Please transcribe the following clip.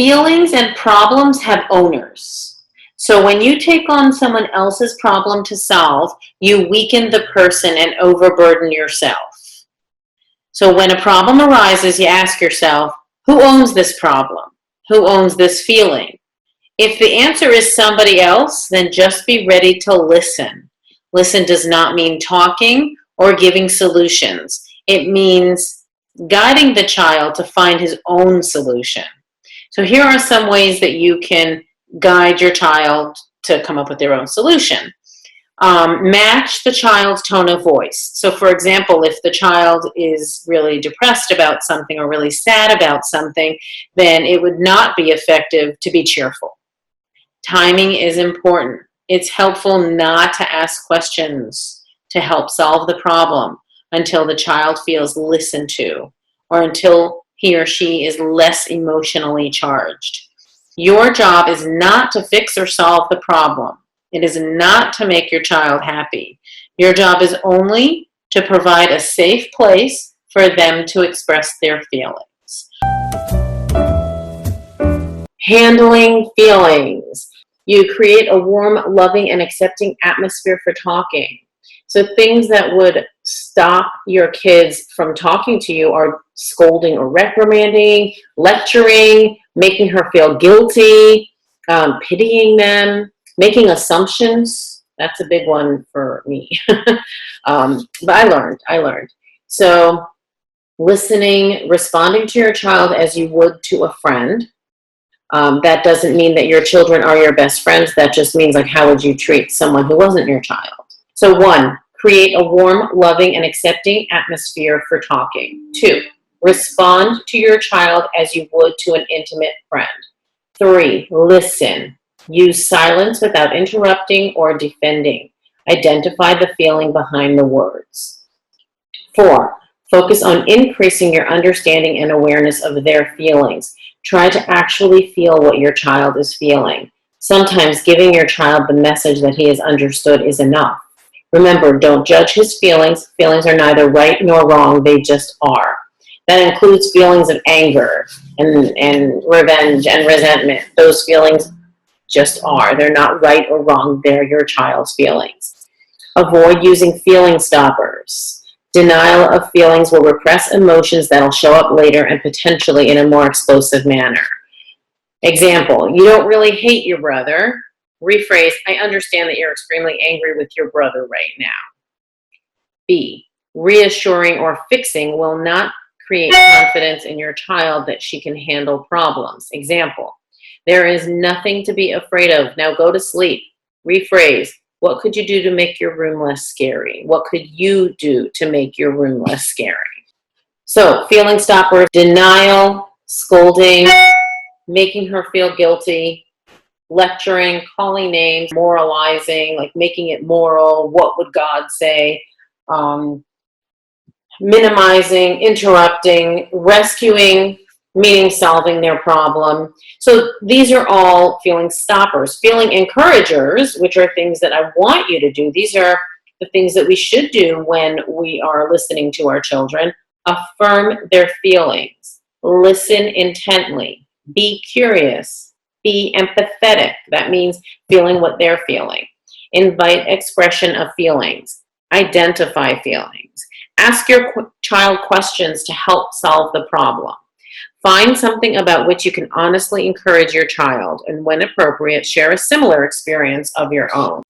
Feelings and problems have owners. So when you take on someone else's problem to solve, you weaken the person and overburden yourself. So when a problem arises, you ask yourself, who owns this problem? Who owns this feeling? If the answer is somebody else, then just be ready to listen. Listen does not mean talking or giving solutions. It means guiding the child to find his own solution. So here are some ways that you can guide your child to come up with their own solution. Match the child's tone of voice. So for example, if the child is really depressed about something or really sad about something, then it would not be effective to be cheerful. Timing is important. It's helpful not to ask questions to help solve the problem until the child feels listened to or until he or she is less emotionally charged. Your job is not to fix or solve the problem. It is not to make your child happy. Your job is only to provide a safe place for them to express their feelings. Handling feelings. You create a warm, loving, and accepting atmosphere for talking. So things that would stop your kids from talking to you are scolding or reprimanding, lecturing, making her feel guilty, pitying them, making assumptions. That's a big one for me. But I learned. So listening, responding to your child as you would to a friend. That doesn't mean that your children are your best friends. That just means, like, how would you treat someone who wasn't your child? So 1, create a warm, loving, and accepting atmosphere for talking. 2, respond to your child as you would to an intimate friend. 3, listen. Use silence without interrupting or defending. Identify the feeling behind the words. 4, focus on increasing your understanding and awareness of their feelings. Try to actually feel what your child is feeling. Sometimes giving your child the message that he has understood is enough. Remember, don't judge his feelings. Feelings are neither right nor wrong. They just are. That includes feelings of anger and revenge and resentment. Those feelings just are. They're not right or wrong. They're your child's feelings. Avoid using feeling stoppers. Denial of feelings will repress emotions that'll show up later and potentially in a more explosive manner. Example, you don't really hate your brother. Rephrase, I understand that you're extremely angry with your brother right now. B, reassuring or fixing will not create confidence in your child that she can handle problems. Example, there is nothing to be afraid of. Now go to sleep. Rephrase, what could you do to make your room less scary? What could you do to make your room less scary? So, feeling stoppers, denial, scolding, making her feel guilty, lecturing, calling names, moralizing, like making it moral, what would God say, minimizing, interrupting, rescuing, meaning solving their problem. So these are all feeling stoppers. Feeling encouragers, which are things that I want you to do. These are the things that we should do when we are listening to our children. Affirm their feelings. Listen intently. Be curious. Be empathetic. That means feeling what they're feeling. Invite expression of feelings. Identify feelings. Ask your child questions to help solve the problem. Find something about which you can honestly encourage your child, and when appropriate, share a similar experience of your own.